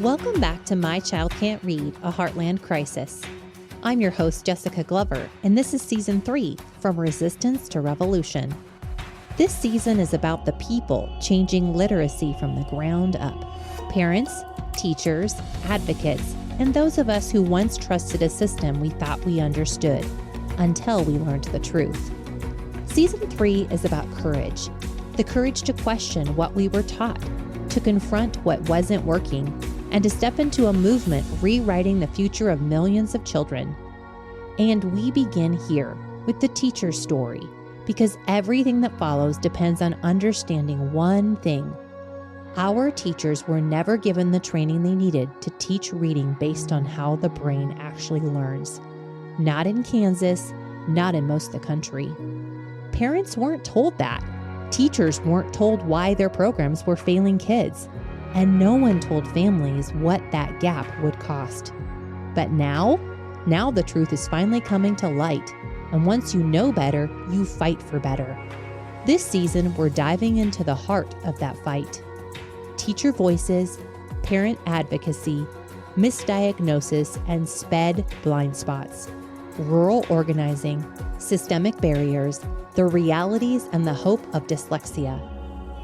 Welcome back to My Child Can't Read, a Heartland Crisis. I'm your host, Jessica Glover, and this is Season 3, From Resistance to Revolution. This season is about the people changing literacy from the ground up. Parents, teachers, advocates, and those of us who once trusted a system we thought we understood, until we learned the truth. Season 3 is about courage. The courage to question what we were taught, to confront what wasn't working, and to step into a movement rewriting the future of millions of children. And we begin here with the teacher's story, because everything that follows depends on understanding one thing. Our teachers were never given the training they needed to teach reading based on how the brain actually learns. Not in Kansas, not in most of the country. Parents weren't told that. Teachers weren't told why their programs were failing kids. And no one told families what that gap would cost. But now the truth is finally coming to light. And once you know better, you fight for better. This season, we're diving into the heart of that fight. Teacher voices, parent advocacy, misdiagnosis, and SPED blind spots. Rural organizing, systemic barriers, the realities and the hope of dyslexia.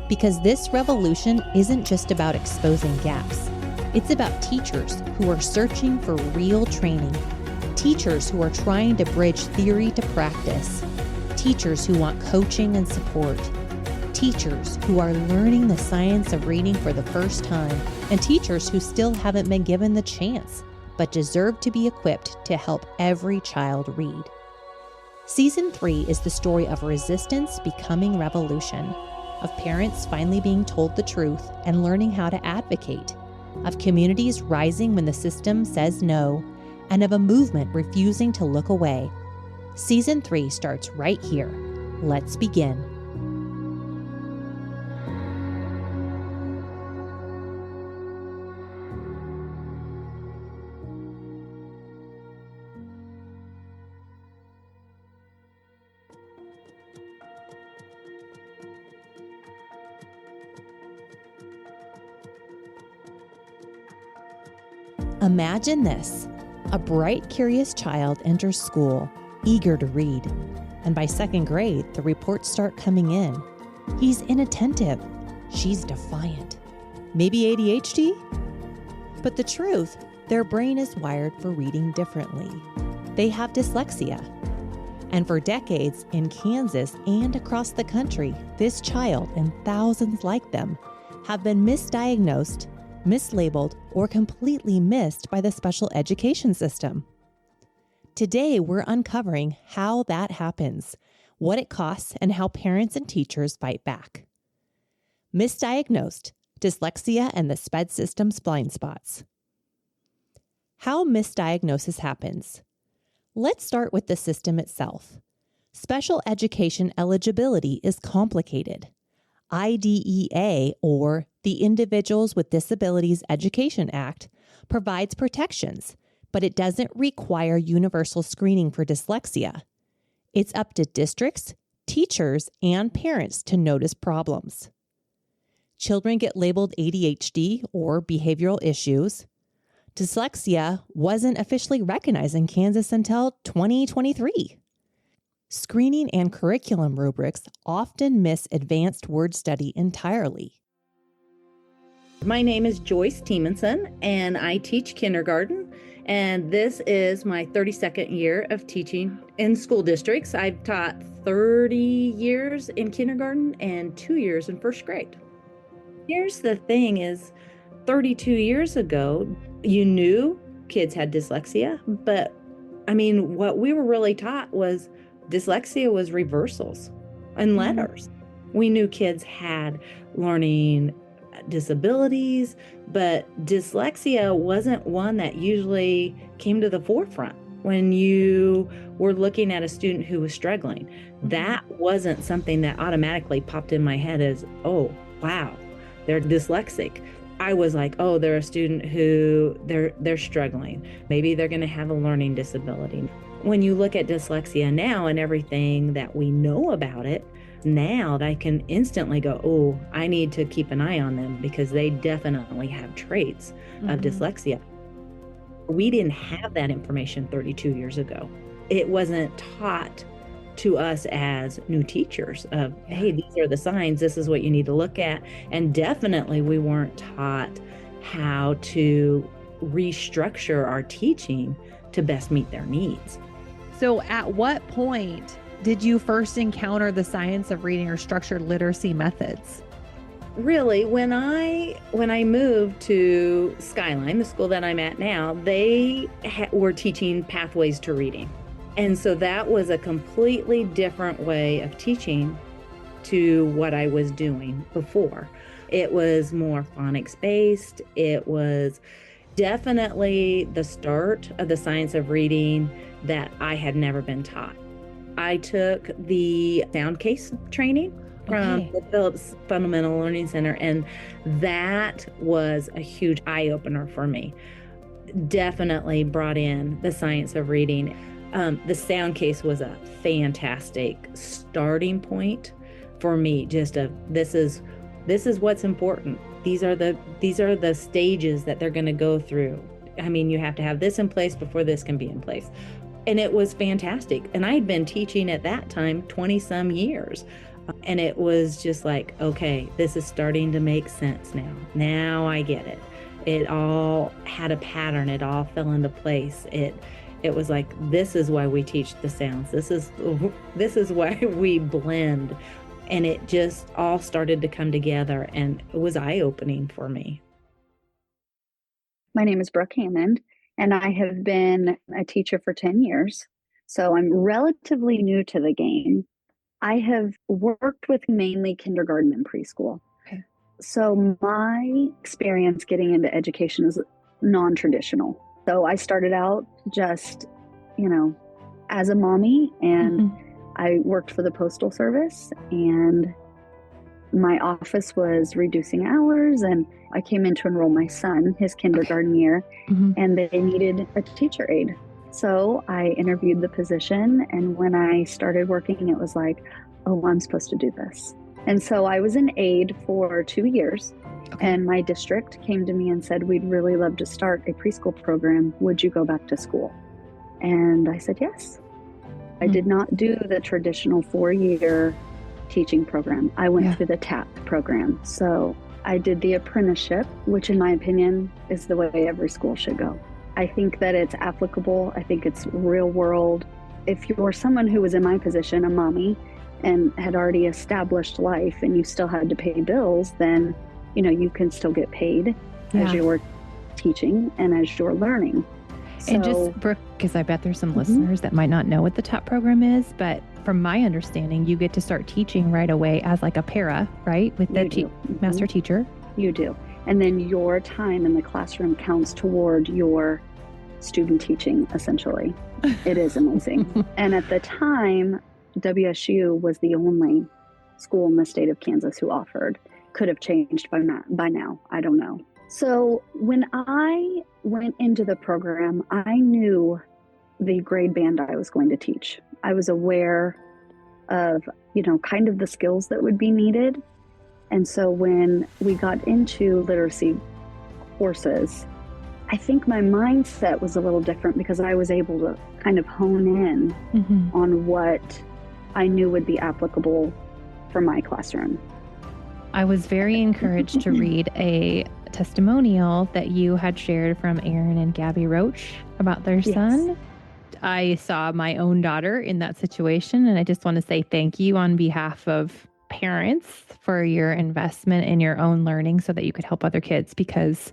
Because this revolution isn't just about exposing gaps. It's about teachers who are searching for real training, teachers who are trying to bridge theory to practice, teachers who want coaching and support, teachers who are learning the science of reading for the first time, and teachers who still haven't been given the chance, but deserve to be equipped to help every child read. Season 3 is the story of resistance becoming revolution, of parents finally being told the truth and learning how to advocate, of communities rising when the system says no, and of a movement refusing to look away. Season 3 starts right here. Let's begin. Imagine this. A bright, curious child enters school, eager to read. And by second grade, the reports start coming in. He's inattentive. She's defiant. Maybe ADHD? But the truth, their brain is wired for reading differently. They have dyslexia. And for decades in Kansas and across the country, this child and thousands like them have been misdiagnosed, mislabeled, or completely missed by the special education system. Today, we're uncovering how that happens, what it costs, and how parents and teachers fight back. Misdiagnosed, dyslexia and the SPED system's blind spots. How misdiagnosis happens. Let's start with the system itself. Special education eligibility is complicated. IDEA, or the Individuals with Disabilities Education Act, provides protections, but it doesn't require universal screening for dyslexia. It's up to districts, teachers, and parents to notice problems. Children get labeled ADHD or behavioral issues. Dyslexia wasn't officially recognized in Kansas until 2023. Screening and curriculum rubrics often miss advanced word study entirely. My name is Joyce Temanson, and I teach kindergarten, and this is my 32nd year of teaching in school districts. I've taught 30 years in kindergarten and 2 years in first grade. Here's the thing is, 32 years ago, you knew kids had dyslexia, but what we were really taught was dyslexia was reversals and letters. We knew kids had learning disabilities, but dyslexia wasn't one that usually came to the forefront when you were looking at a student who was struggling. That wasn't something that automatically popped in my head as, oh, wow, they're dyslexic. I was like, oh, they're a student who they're struggling. Maybe they're going to have a learning disability. When you look at dyslexia now and everything that we know about it, now that I can instantly go, oh, I need to keep an eye on them because they definitely have traits of dyslexia. We didn't have that information 32 years ago. It wasn't taught to us as new teachers of, hey, these are the signs, this is what you need to look at. And definitely we weren't taught how to restructure our teaching to best meet their needs. So at what point did you first encounter the science of reading or structured literacy methods? Really, when I moved to Skyline, the school that I'm at now, they were teaching pathways to reading. And so that was a completely different way of teaching to what I was doing before. It was more phonics based. It was definitely the start of the science of reading that I had never been taught. I took the sound case training from the Phillips Fundamental Learning Center, and that was a huge eye-opener for me. Definitely brought in the science of reading. The sound case was a fantastic starting point for me. Just this is what's important. These are the stages that they're going to go through. I mean, you have to have this in place before this can be in place. And it was fantastic. And I had been teaching at that time 20 some years. And it was just like, okay, this is starting to make sense now. Now I get it. It all had a pattern. It all fell into place. It was like, this is why we teach the sounds. This is why we blend. And it just all started to come together, and it was eye-opening for me. My name is Brooke Hammond, and I have been a teacher for 10 years. So I'm relatively new to the game. I have worked with mainly kindergarten and preschool. Okay. So my experience getting into education is non-traditional. So I started out just, as a mommy, and I worked for the Postal Service, and my office was reducing hours, and I came in to enroll my son, his kindergarten year, and they needed a teacher aide. So I interviewed the position, and when I started working, it was like, oh, I'm supposed to do this. And so I was an aide for 2 years, and my district came to me and said, we'd really love to start a preschool program. Would you go back to school? And I said, yes. I did not do the traditional 4-year teaching program. I went through the TAP program. So I did the apprenticeship, which in my opinion is the way every school should go. I think that it's applicable. I think it's real world. If you're someone who was in my position, a mommy, and had already established life and you still had to pay bills, then, you can still get paid as you're teaching and as you're learning. So, and just, Brooke, because I bet there's some listeners that might not know what the TAP program is, but from my understanding, you get to start teaching right away as like a para, right? With the master teacher. You do. And then your time in the classroom counts toward your student teaching, essentially. It is amazing. And at the time, WSU was the only school in the state of Kansas who offered. Could have changed by now. I don't know. So when I went into the program, I knew the grade band I was going to teach. I was aware of, kind of the skills that would be needed. And so when we got into literacy courses, I think my mindset was a little different because I was able to kind of hone in on what I knew would be applicable for my classroom. I was very encouraged to read a testimonial that you had shared from Aaron and Gabby Roach about their son. I saw my own daughter in that situation, and I just want to say thank you on behalf of parents for your investment in your own learning so that you could help other kids, because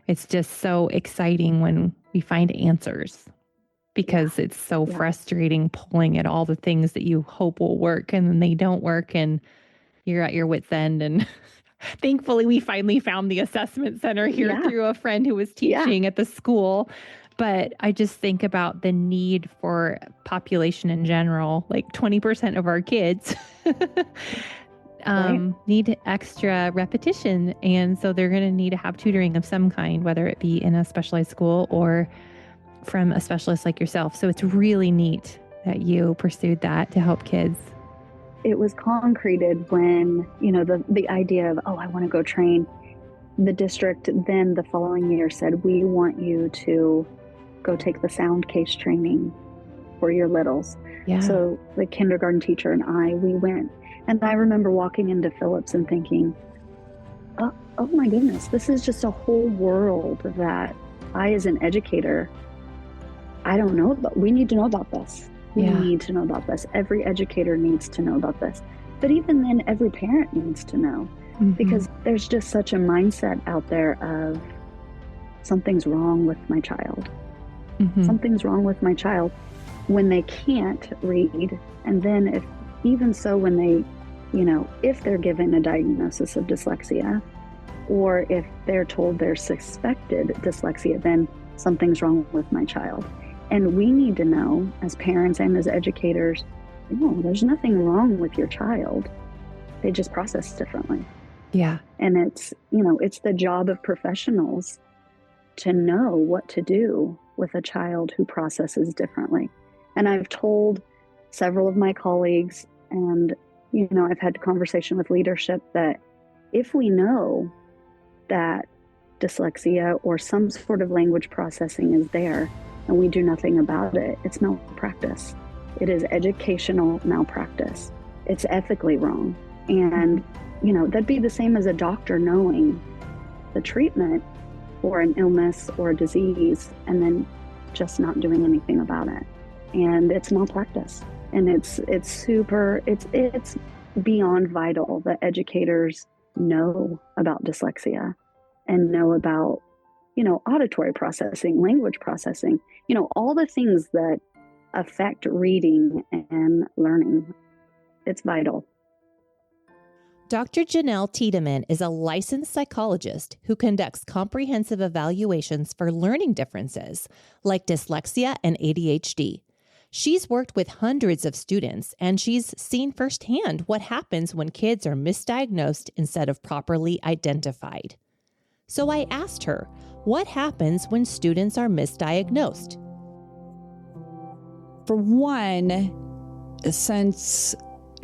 it's just so exciting when we find answers, because it's so frustrating pulling at all the things that you hope will work and then they don't work and you're at your wit's end. And thankfully we finally found the assessment center here through a friend who was teaching at the school. But I just think about the need for population in general, like 20% of our kids need extra repetition. And so they're going to need to have tutoring of some kind, whether it be in a specialized school or from a specialist like yourself. So it's really neat that you pursued that to help kids. it was concreted when, the idea of, oh, I want to go train. The district then the following year said, we want you to go take the sound case training for your littles. Yeah. So the kindergarten teacher and we went. And I remember walking into Phillips and thinking, oh my goodness, this is just a whole world that I, as an educator, I don't know about. We need to know about this. We need to know about this. Every educator needs to know about this. But even then, every parent needs to know, because there's just such a mindset out there of something's wrong with my child. Something's wrong with my child when they can't read. And then when they, if they're given a diagnosis of dyslexia, or if they're told they're suspected dyslexia, then something's wrong with my child. And we need to know, as parents and as educators, no, there's nothing wrong with your child. They just process differently. Yeah. And it's the job of professionals to know what to do with a child who processes differently. And I've told several of my colleagues, and, I've had a conversation with leadership, that if we know that dyslexia or some sort of language processing is there, and we do nothing about it, it's malpractice. It is educational malpractice. It's ethically wrong. And, that'd be the same as a doctor knowing the treatment for an illness or a disease and then just not doing anything about it. And it's malpractice. And it's beyond vital that educators know about dyslexia and know about, auditory processing, language processing, all the things that affect reading and learning. It's vital. Dr. Janelle Tidemann is a licensed psychologist who conducts comprehensive evaluations for learning differences like dyslexia and ADHD. She's worked with hundreds of students, and she's seen firsthand what happens when kids are misdiagnosed instead of properly identified. So I asked her, what happens when students are misdiagnosed? For one, since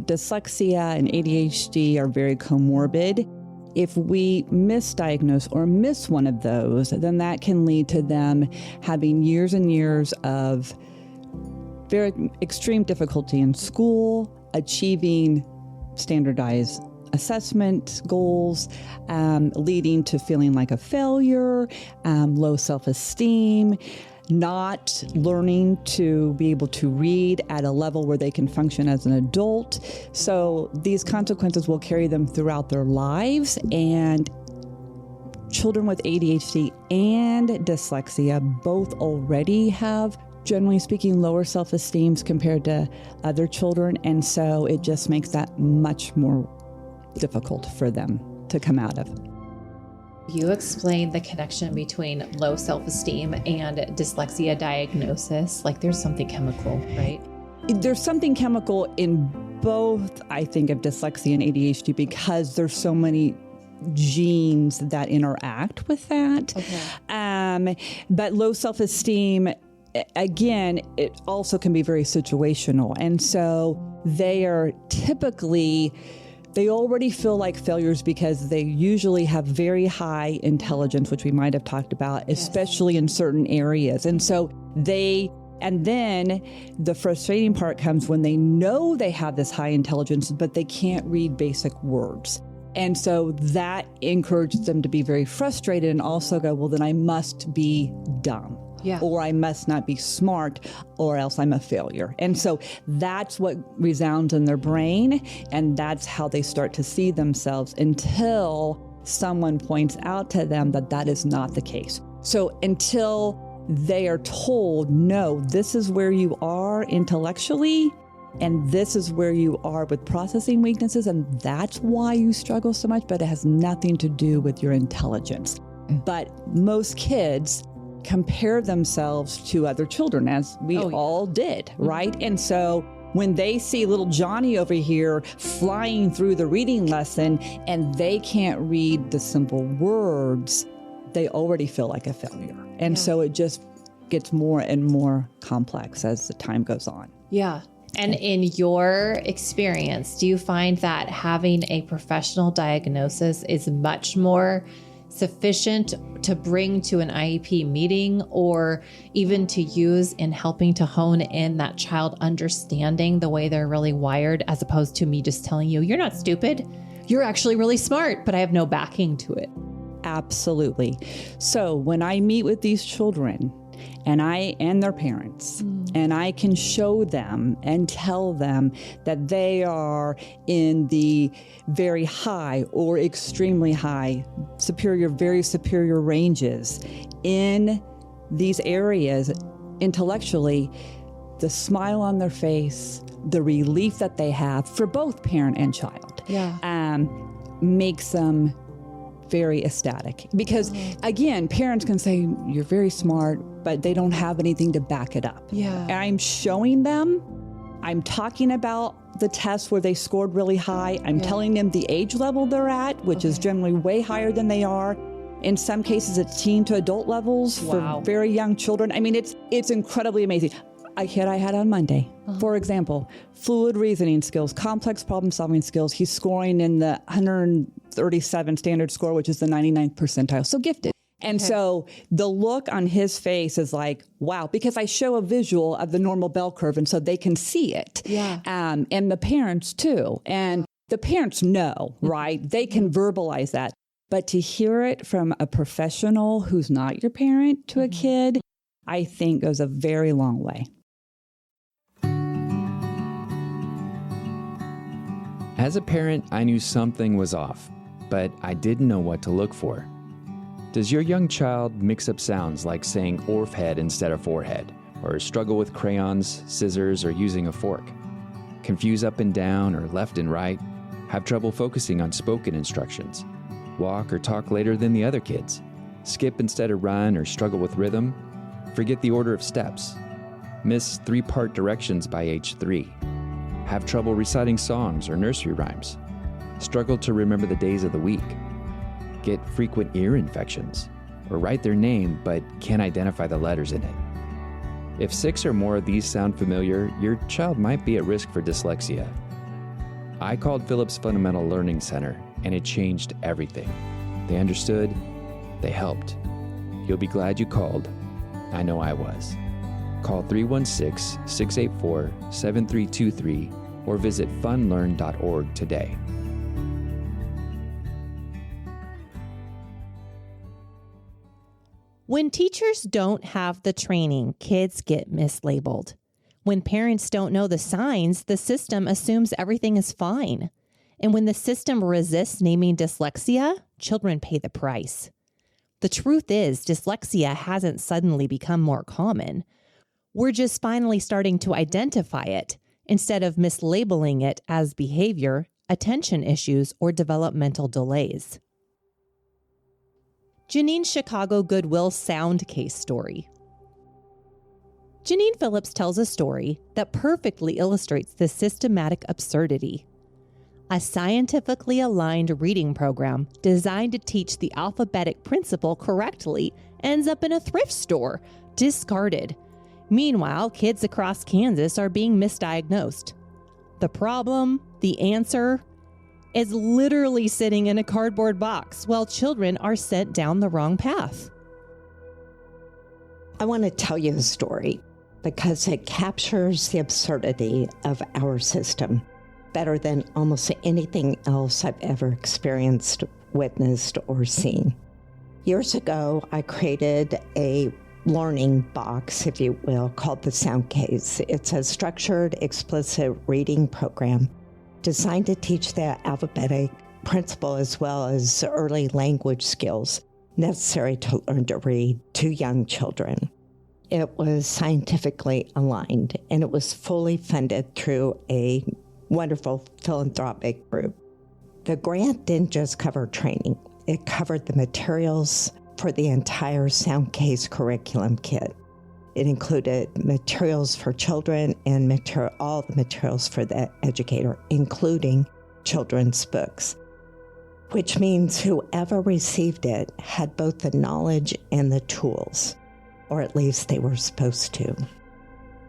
dyslexia and ADHD are very comorbid, if we misdiagnose or miss one of those, then that can lead to them having years and years of very extreme difficulty in school, achieving standardized assessment goals, leading to feeling like a failure, low self-esteem, not learning to be able to read at a level where they can function as an adult. So these consequences will carry them throughout their lives, and children with ADHD and dyslexia both already have, generally speaking, lower self-esteems compared to other children. And so it just makes that much more difficult for them to come out of. You explained the connection between low self-esteem and dyslexia diagnosis. Like there's something chemical, right? There's something chemical in both, I think, of dyslexia and ADHD because there's so many genes that interact with that. Okay. But low self-esteem, again, it also can be very situational. And so they are typically, they already feel like failures because they usually have very high intelligence, which we might have talked about, especially in certain areas. And so and then the frustrating part comes when they know they have this high intelligence, but they can't read basic words. And so that encourages them to be very frustrated and also go, well, then I must be dumb. Yeah. Or I must not be smart, or else I'm a failure. And so that's what resounds in their brain, and that's how they start to see themselves until someone points out to them that that is not the case. So until they are told, no, this is where you are intellectually, and this is where you are with processing weaknesses, and that's why you struggle so much, but it has nothing to do with your intelligence. But most kids compare themselves to other children, as we all did, right? And so when they see little Johnny over here flying through the reading lesson and they can't read the simple words, they already feel like a failure. And so it just gets more and more complex as the time goes on. Yeah. And in your experience, do you find that having a professional diagnosis is much more sufficient to bring to an IEP meeting, or even to use in helping to hone in that child understanding the way they're really wired, as opposed to me just telling you, you're not stupid, you're actually really smart, but I have no backing to it? Absolutely. So when I meet with these children and their parents, and I can show them and tell them that they are in the very high or extremely high, superior, very superior ranges in these areas intellectually, the smile on their face, the relief that they have for both parent and child, makes them very ecstatic. Because again, parents can say, you're very smart, but they don't have anything to back it up. And I'm showing them, I'm talking about the tests where they scored really high. I'm telling them the age level they're at, which is generally way higher than they are. In some cases, it's teen to adult levels for very young children. I mean, it's incredibly amazing. A kid I had on Monday, for example, fluid reasoning skills, complex problem solving skills. He's scoring in the 137 standard score, which is the 99th percentile. So gifted. And so the look on his face is like, wow, because I show a visual of the normal bell curve, and so they can see it. And the parents too. And the parents know, right? They can verbalize that. But to hear it from a professional who's not your parent to a kid, I think goes a very long way. As a parent, I knew something was off, but I didn't know what to look for. Does your young child mix up sounds like saying "orf head" instead of "forehead," or struggle with crayons, scissors, or using a fork? Confuse up and down or left and right? Have trouble focusing on spoken instructions? Walk or talk later than the other kids? Skip instead of run or struggle with rhythm? Forget the order of steps? Miss 3-part directions by age 3? Have trouble reciting songs or nursery rhymes? Struggle to remember the days of the week? Get frequent ear infections? Or write their name but can't identify the letters in it? If 6 or more of these sound familiar, your child might be at risk for dyslexia. I called Phillips Fundamental Learning Center, and it changed everything. They understood, they helped. You'll be glad you called. I know I was. Call 316-684-7323 or visit funlearn.org today. When teachers don't have the training, kids get mislabeled. When parents don't know the signs, the system assumes everything is fine. And when the system resists naming dyslexia, children pay the price. The truth is, dyslexia hasn't suddenly become more common. We're just finally starting to identify it instead of mislabeling it as behavior, attention issues, or developmental delays. Jeanine Chicago Goodwill Sound Case Story. Jeanine Phillips tells a story that perfectly illustrates the systematic absurdity. A scientifically aligned reading program designed to teach the alphabetic principle correctly ends up in a thrift store, discarded. Meanwhile, kids across Kansas are being misdiagnosed. The problem, the answer, is literally sitting in a cardboard box while children are sent down the wrong path. I want to tell you a story because it captures the absurdity of our system better than almost anything else I've ever experienced, witnessed, or seen. Years ago, I created a learning box, if you will, called the Sound Case. It's a structured, explicit reading program designed to teach the alphabetic principle as well as early language skills necessary to learn to read to young children. It was scientifically aligned, and it was fully funded through a wonderful philanthropic group. The grant didn't just cover training. It covered the materials for the entire Sound Case curriculum kit. It included materials for children and all the materials for the educator, including children's books, which means whoever received it had both the knowledge and the tools, or at least they were supposed to.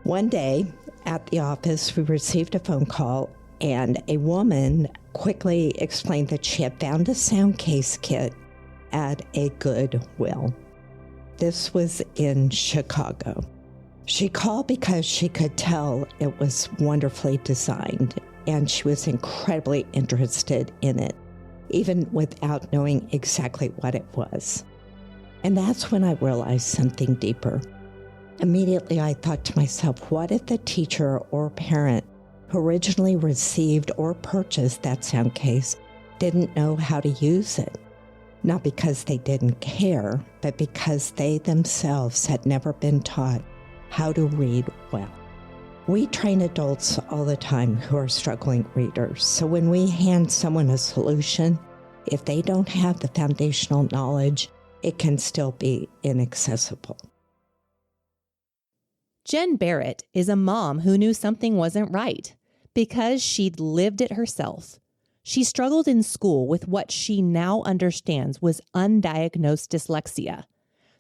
One day, At the office, we received a phone call, and a woman quickly explained that she had found a sound case kit at a Goodwill. This was in Chicago. She called because she could tell it was wonderfully designed, and she was incredibly interested in it, even without knowing exactly what it was. And that's when I realized something deeper. Immediately, I thought to myself, what if the teacher or parent who originally received or purchased that sound case didn't know how to use it? Not because they didn't care, but because they themselves had never been taught how to read well. We train adults all the time who are struggling readers. So when we hand someone a solution, if they don't have the foundational knowledge, it can still be inaccessible. Jen Barrett is a mom who knew something wasn't right because she'd lived it herself. She struggled in school with what she now understands was undiagnosed dyslexia.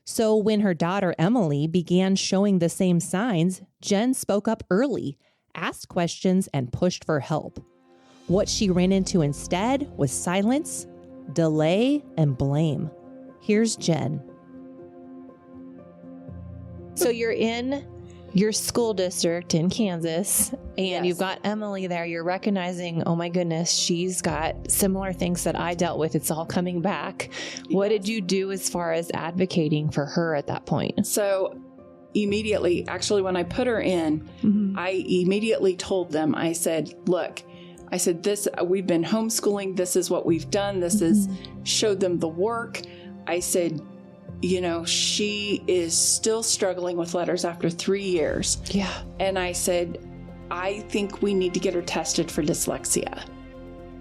So when her daughter Emily began showing the same signs, Jen spoke up early, asked questions, and pushed for help. What she ran into instead was silence, delay, and blame. Here's Jen. So you're in your school district in Kansas, and Yes. You've got Emily there. You're recognizing, oh my goodness, she's got similar things that I dealt with. It's all coming back. What did you do as far as advocating for her at that point? So immediately, actually, when I put her in, I immediately told them, I said, look, I said, we've been homeschooling. This is what we've done. This is, showed them the work. I said, you know, she is still struggling with letters after 3 years. Yeah. And I said, I think we need to get her tested for dyslexia.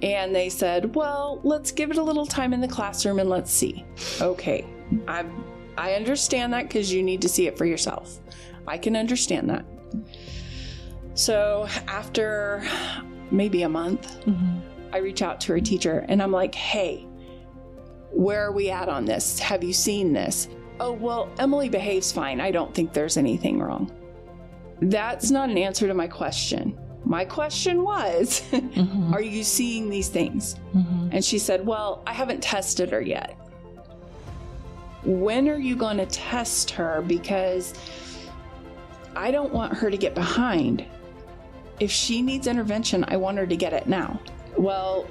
And they said, well, let's give it a little time in the classroom and let's see. Okay. I understand that because you need to see it for yourself. I can understand that. So after maybe a month, I reach out to her teacher and I'm like, hey, where are we at on this? Have you seen this? Oh, well, Emily behaves fine. I don't think there's anything wrong. That's not an answer to my question. My question was, are you seeing these things? And she said, well, I haven't tested her yet. When are you going to test her? Because I don't want her to get behind. If she needs intervention, I want her to get it now. Well,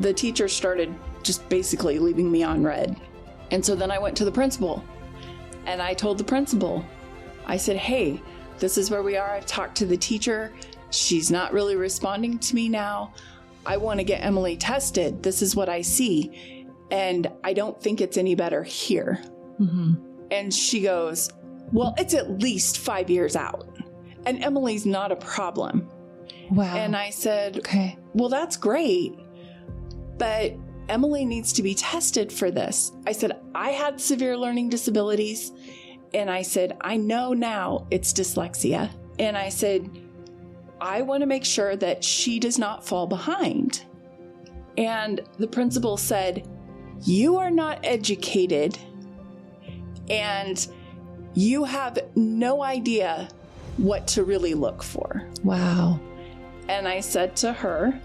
the teacher started just basically leaving me on red. And so then I went to the principal and I told the principal, I said, hey, this is where we are. I've talked to the teacher. She's not really responding to me now. I want to get Emily tested. This is what I see. And I don't think it's any better here. And she goes, well, it's at least 5 years out. And Emily's not a problem. Wow. And I said, okay, well, that's great. But Emily needs to be tested for this. I said, I had severe learning disabilities. And I said, I know now it's dyslexia. And I said, I want to make sure that she does not fall behind. And the principal said, you are not educated and you have no idea what to really look for. Wow. And I said to her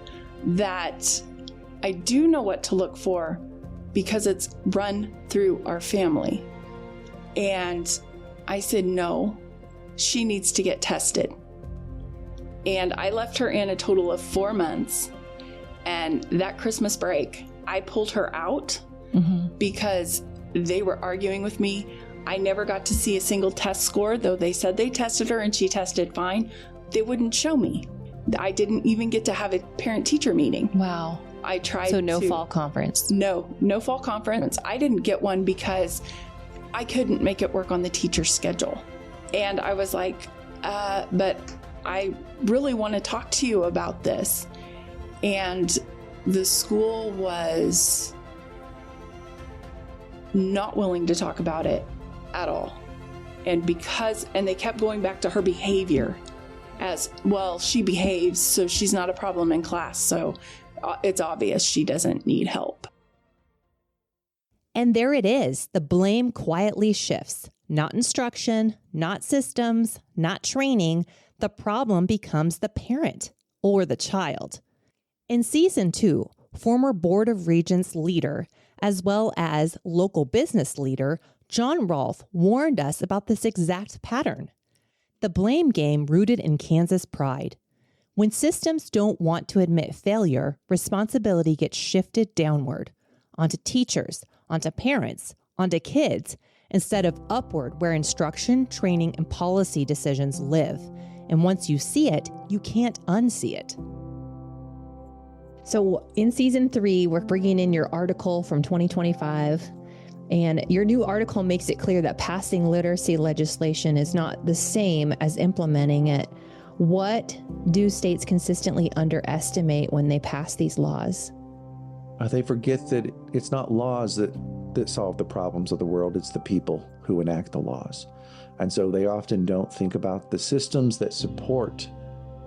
that I do know what to look for because it's run through our family. And I said, no, she needs to get tested. And I left her in a total of 4 months. And that Christmas break, I pulled her out because they were arguing with me. I never got to see a single test score, though they said they tested her and she tested fine. They wouldn't show me. I didn't even get to have a parent-teacher meeting. Wow. I tried So no fall conference. No fall conference. I didn't get one because I couldn't make it work on the teacher's schedule. And I was like, but I really want to talk to you about this. And the school was not willing to talk about it at all. And they kept going back to her behavior as, well, she behaves, so she's not a problem in class. So it's obvious she doesn't need help. And there it is. The blame quietly shifts. Not instruction, not systems, not training, the problem becomes the parent or the child. In Season 2, former Board of Regents leader, as well as local business leader, John Rolfe warned us about this exact pattern. The blame game rooted in Kansas pride. When systems don't want to admit failure, responsibility gets shifted downward, onto teachers, onto parents, onto kids, instead of upward where instruction, training, and policy decisions live. And once you see it, you can't unsee it. So in Season 3, we're bringing in your article from 2025. And your new article makes it clear that passing literacy legislation is not the same as implementing it. What do states consistently underestimate when they pass these laws? They forget that it's not laws that solve the problems of the world, it's the people who enact the laws. And so they often don't think about the systems that support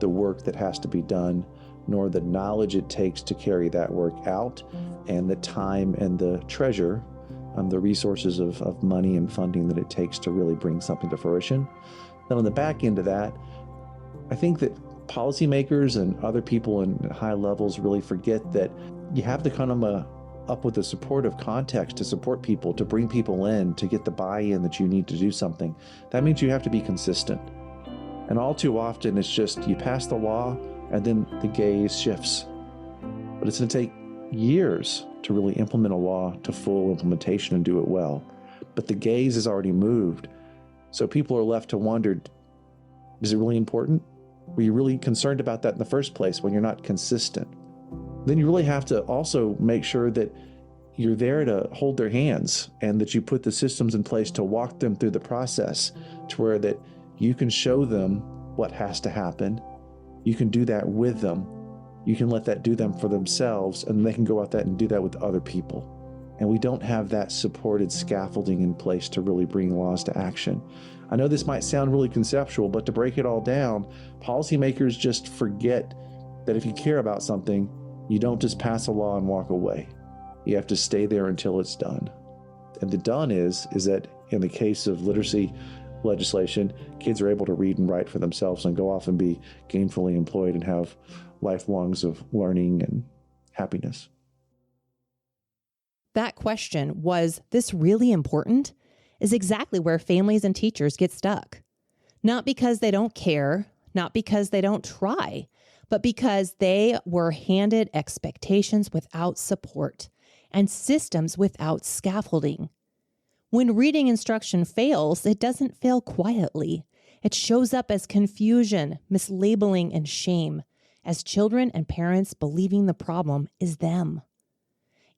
the work that has to be done, nor the knowledge it takes to carry that work out, and the time and the treasure, the resources of money and funding that it takes to really bring something to fruition. Then on the back end of that, I think that policymakers and other people in high levels really forget that you have to come up with a supportive context to support people, to bring people in, to get the buy-in that you need to do something. That means you have to be consistent. And all too often, it's just you pass the law and then the gaze shifts. But it's going to take years to really implement a law to full implementation and do it well. But the gaze has already moved. So people are left to wonder, is it really important? Were you really concerned about that in the first place when you're not consistent? Then you really have to also make sure that you're there to hold their hands and that you put the systems in place to walk them through the process to where that you can show them what has to happen. You can do that with them. You can let that do them for themselves, and they can go out there and do that with other people. And we don't have that supported scaffolding in place to really bring laws to action. I know this might sound really conceptual, but to break it all down, policymakers just forget that if you care about something, you don't just pass a law and walk away. You have to stay there until it's done. And the done is that in the case of literacy legislation, kids are able to read and write for themselves and go off and be gainfully employed and have lifelongs of learning and happiness. That question, was this really important, is exactly where families and teachers get stuck. Not because they don't care, not because they don't try, but because they were handed expectations without support and systems without scaffolding. When reading instruction fails, it doesn't fail quietly. It shows up as confusion, mislabeling, and shame, as children and parents believing the problem is them.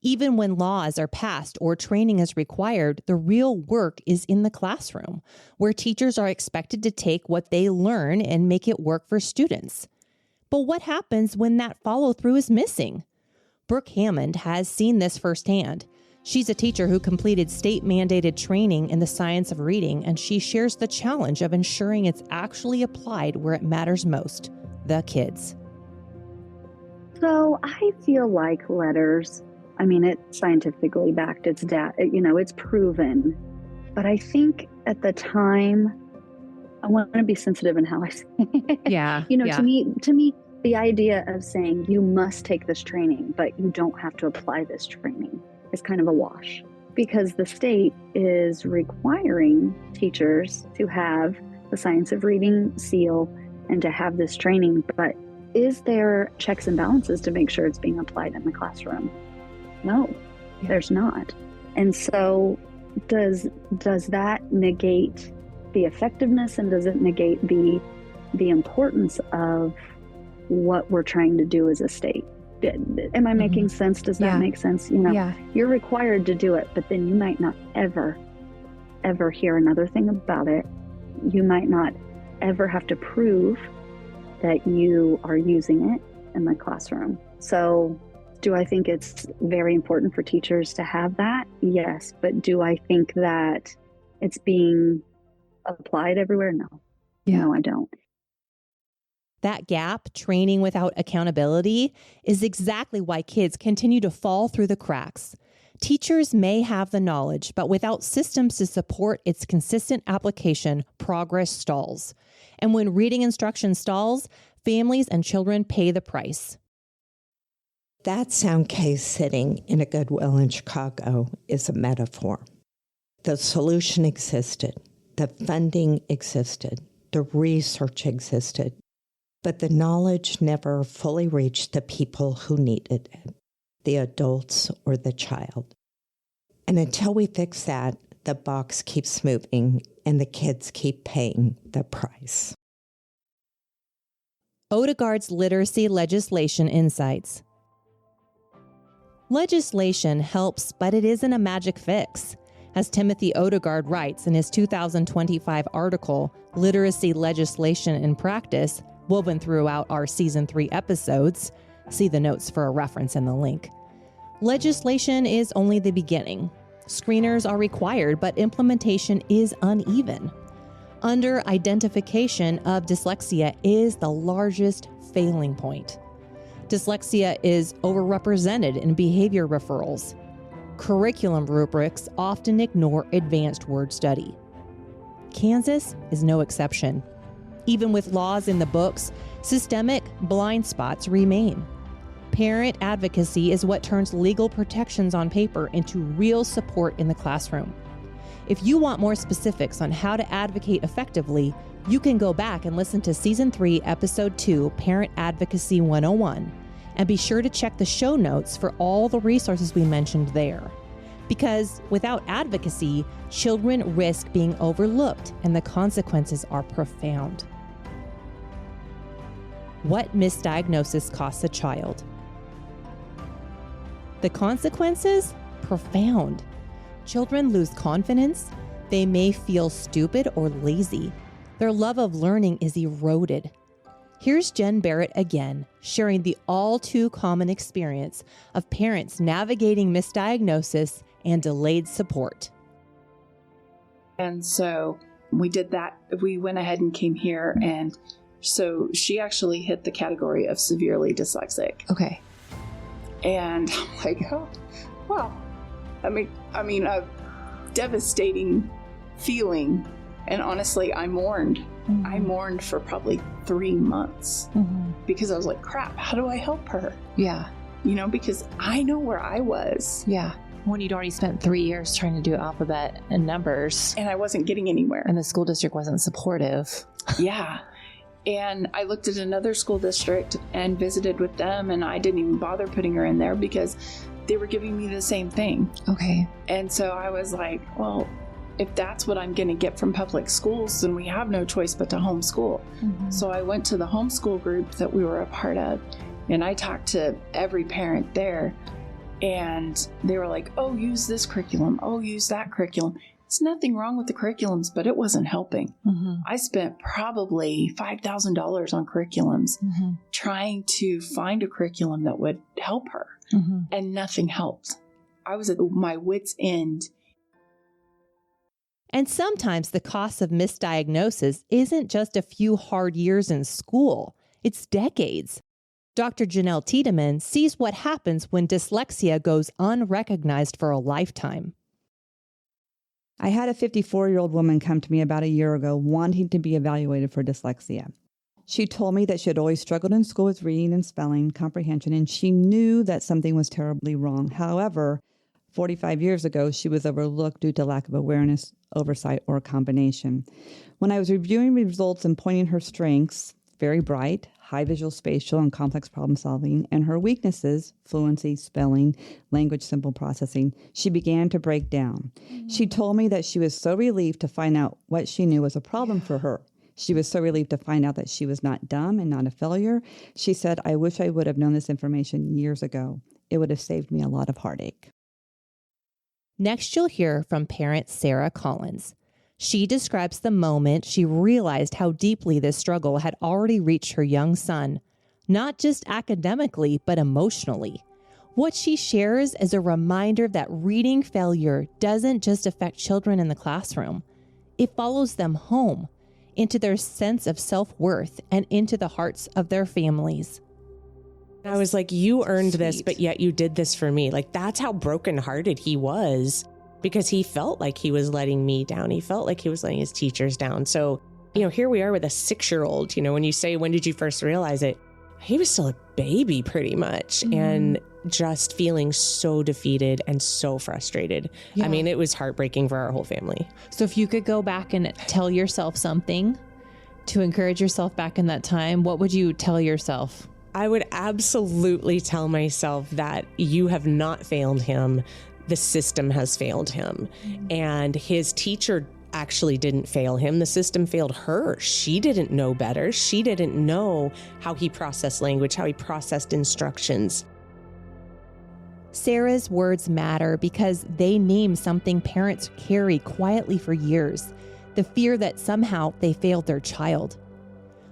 Even when laws are passed or training is required, the real work is in the classroom, where teachers are expected to take what they learn and make it work for students. But what happens when that follow-through is missing? Brooke Hammond has seen this firsthand. She's a teacher who completed state-mandated training in the science of reading, and she shares the challenge of ensuring it's actually applied where it matters most, the kids. So I feel like letters, it's scientifically backed, it's it's proven. But I think at the time, I want to be sensitive in how I say it. Yeah. To me, the idea of saying you must take this training, but you don't have to apply this training is kind of a wash, because the state is requiring teachers to have the science of reading seal and to have this training. But is there checks and balances to make sure it's being applied in the classroom? No, there's not. And so does that negate the effectiveness, and does it negate the importance of what we're trying to do as a state? Am I making sense? Does that make sense? You're required to do it, but then you might not ever hear another thing about it. You might not ever have to prove that you are using it in the classroom. So do I think it's very important for teachers to have that? Yes. But do I think that it's being applied everywhere? No. No, I don't. That gap, training without accountability, is exactly why kids continue to fall through the cracks. Teachers may have the knowledge, but without systems to support its consistent application, progress stalls. And when reading instruction stalls, families and children pay the price. That sound case sitting in a Goodwill in Chicago is a metaphor. The solution existed, the funding existed, the research existed, but the knowledge never fully reached the people who needed it, the adults or the child. And until we fix that, the box keeps moving and the kids keep paying the price. Odegaard's Literacy Legislation Insights. Legislation helps, but it isn't a magic fix. As Timothy Odegaard writes in his 2025 article, Literacy Legislation in Practice, woven throughout our Season 3 episodes, see the notes for a reference in the link. Legislation is only the beginning. Screeners are required, but implementation is uneven. Under-identification of dyslexia is the largest failing point. Dyslexia is overrepresented in behavior referrals. Curriculum rubrics often ignore advanced word study. Kansas is no exception. Even with laws in the books, systemic blind spots remain. Parent advocacy is what turns legal protections on paper into real support in the classroom. If you want more specifics on how to advocate effectively, you can go back and listen to Season 3, Episode 2, Parent Advocacy 101, and be sure to check the show notes for all the resources we mentioned there. Because without advocacy, children risk being overlooked and the consequences are profound. What misdiagnosis costs a child? The consequences? Profound. Children lose confidence. They may feel stupid or lazy. Their love of learning is eroded. Here's Jen Barrett again, sharing the all too common experience of parents navigating misdiagnosis and delayed support. And so we did that. We went ahead and came here, and so she actually hit the category of severely dyslexic. Okay. And I'm like, oh, wow. I mean, a devastating feeling. And honestly, I mourned. Mm-hmm. I mourned for probably 3 months because I was like, crap, how do I help her? Yeah. Because I know where I was. Yeah. When you'd already spent 3 years trying to do alphabet and numbers. And I wasn't getting anywhere. And the school district wasn't supportive. Yeah. And I looked at another school district and visited with them, and I didn't even bother putting her in there because they were giving me the same thing. Okay. And so I was like, well, if that's what I'm going to get from public schools, then we have no choice but to homeschool. Mm-hmm. So I went to the homeschool group that we were a part of, and I talked to every parent there, and they were like, oh, use this curriculum. Oh, use that curriculum. There's nothing wrong with the curriculums, but it wasn't helping. Mm-hmm. I spent probably $5,000 on curriculums trying to find a curriculum that would help her, and nothing helped. I was at my wit's end. And sometimes the cost of misdiagnosis isn't just a few hard years in school, it's decades. Dr. Janelle Tidemann sees what happens when dyslexia goes unrecognized for a lifetime. I had a 54-year-old woman come to me about a year ago wanting to be evaluated for dyslexia. She told me that she had always struggled in school with reading and spelling comprehension, and she knew that something was terribly wrong. However, 45 years ago, she was overlooked due to lack of awareness, oversight, or a combination. When I was reviewing results and pointing her strengths, very bright, high visual, spatial, and complex problem solving, and her weaknesses, fluency, spelling, language simple processing, she began to break down. She told me that she was so relieved to find out what she knew was a problem for her. She was so relieved to find out that she was not dumb and not a failure. She said, I wish I would have known this information years ago. It would have saved me a lot of heartache. Next, you'll hear from parent Sarah Collins. She describes the moment she realized how deeply this struggle had already reached her young son, not just academically, but emotionally. What she shares is a reminder that reading failure doesn't just affect children in the classroom. It follows them home, into their sense of self-worth, and into the hearts of their families. I was like, you earned this, but yet you did this for me. Like, that's how brokenhearted he was, because he felt like he was letting me down. He felt like he was letting his teachers down. So, here we are with a 6-year-old, when you say, when did you first realize it? He was still a baby pretty much. And just feeling so defeated and so frustrated. Yeah. I mean, it was heartbreaking for our whole family. So if you could go back and tell yourself something to encourage yourself back in that time, what would you tell yourself? I would absolutely tell myself that you have not failed him. The system has failed him. And his teacher actually didn't fail him. The system failed her. She didn't know better. She didn't know how he processed language, how he processed instructions. Sarah's words matter because they name something parents carry quietly for years, the fear that somehow they failed their child.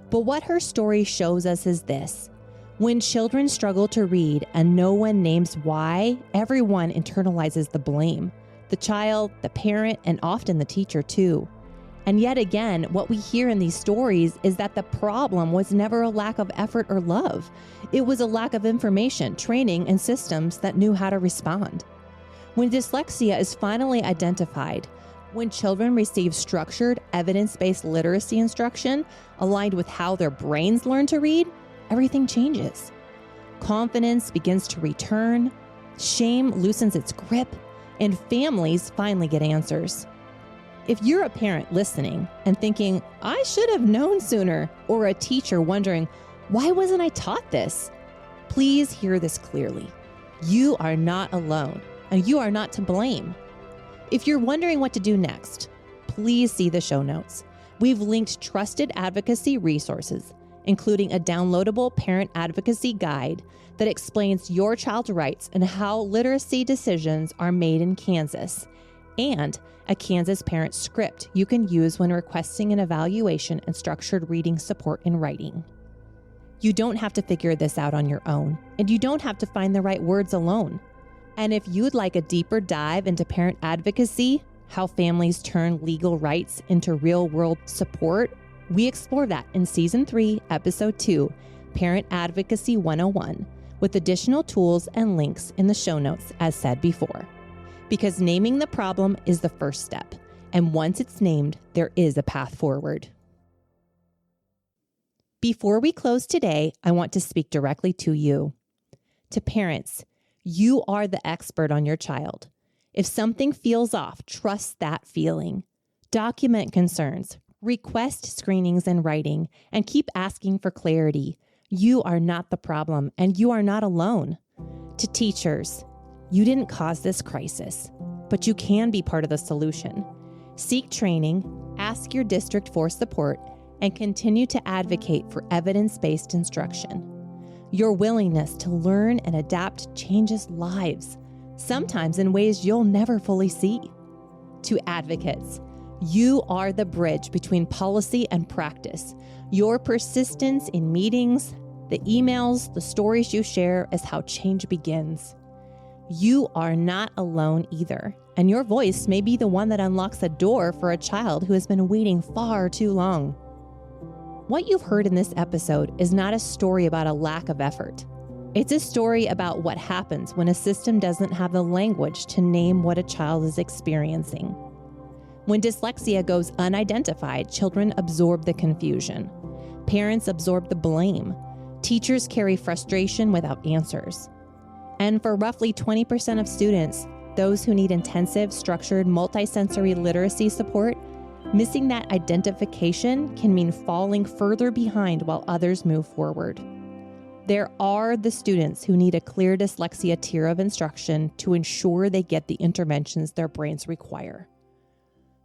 But what her story shows us is this. When children struggle to read and no one names why, everyone internalizes the blame. The child, the parent, and often the teacher too. And yet again, what we hear in these stories is that the problem was never a lack of effort or love. It was a lack of information, training, and systems that knew how to respond. When dyslexia is finally identified, when children receive structured, evidence-based literacy instruction aligned with how their brains learn to read, everything changes. Confidence begins to return, shame loosens its grip, and families finally get answers. If you're a parent listening and thinking, I should have known sooner, or a teacher wondering, why wasn't I taught this? Please hear this clearly. You are not alone, and you are not to blame. If you're wondering what to do next, please see the show notes. We've linked trusted advocacy resources, including a downloadable parent advocacy guide that explains your child's rights and how literacy decisions are made in Kansas, and a Kansas parent script you can use when requesting an evaluation and structured reading support in writing. You don't have to figure this out on your own, and you don't have to find the right words alone. And if you'd like a deeper dive into parent advocacy, how families turn legal rights into real-world support, we explore that in Season 3, Episode 2, Parent Advocacy 101, with additional tools and links in the show notes as said before. Because naming the problem is the first step, and once it's named, there is a path forward. Before we close today, I want to speak directly to you. To parents, you are the expert on your child. If something feels off, trust that feeling. Document concerns, request screenings in writing, and keep asking for clarity. You are not the problem, and you are not alone. To teachers, you didn't cause this crisis, but you can be part of the solution. Seek training, ask your district for support, and continue to advocate for evidence-based instruction. Your willingness to learn and adapt changes lives, sometimes in ways you'll never fully see. To advocates, you are the bridge between policy and practice. Your persistence in meetings, the emails, the stories you share is how change begins. You are not alone either, and your voice may be the one that unlocks a door for a child who has been waiting far too long. What you've heard in this episode is not a story about a lack of effort. It's a story about what happens when a system doesn't have the language to name what a child is experiencing. When dyslexia goes unidentified, children absorb the confusion. Parents absorb the blame. Teachers carry frustration without answers. And for roughly 20% of students, those who need intensive, structured, multisensory literacy support, missing that identification can mean falling further behind while others move forward. There are the students who need a clear dyslexia tier of instruction to ensure they get the interventions their brains require.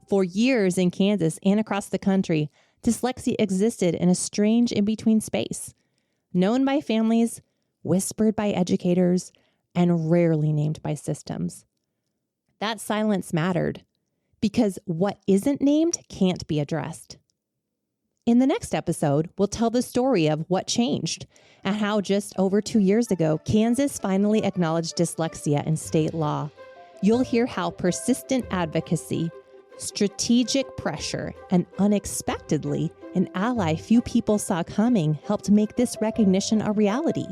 For years in Kansas and across the country, dyslexia existed in a strange in-between space, known by families, whispered by educators, and rarely named by systems. That silence mattered, because what isn't named can't be addressed. In the next episode, we'll tell the story of what changed and how just over 2 years ago, Kansas finally acknowledged dyslexia in state law. You'll hear how persistent advocacy, strategic pressure, and unexpectedly, an ally few people saw coming helped make this recognition a reality.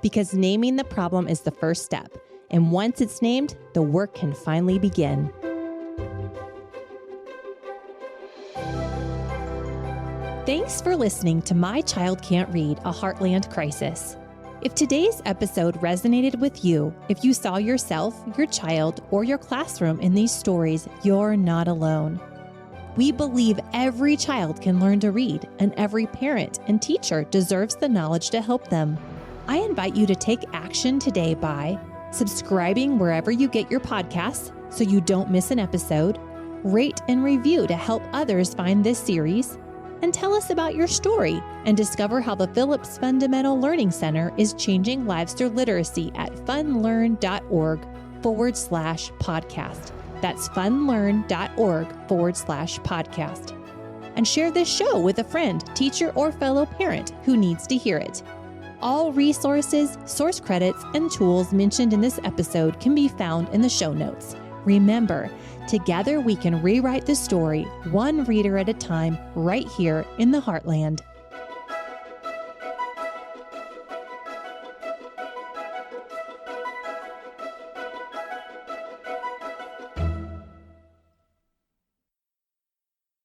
because naming the problem is the first step. And once it's named, the work can finally begin. Thanks for listening to My Child Can't Read, a Heartland Crisis. If today's episode resonated with you, if you saw yourself, your child, or your classroom in these stories, you're not alone. We believe every child can learn to read, and every parent and teacher deserves the knowledge to help them. I invite you to take action today by subscribing wherever you get your podcasts so you don't miss an episode, rate and review to help others find this series, and tell us about your story and discover how the Phillips Fundamental Learning Center is changing lives through literacy at funlearn.org/podcast. That's funlearn.org/podcast. And share this show with a friend, teacher, or fellow parent who needs to hear it. All resources, source credits, and tools mentioned in this episode can be found in the show notes. Remember, together we can rewrite the story, one reader at a time, right here in the Heartland.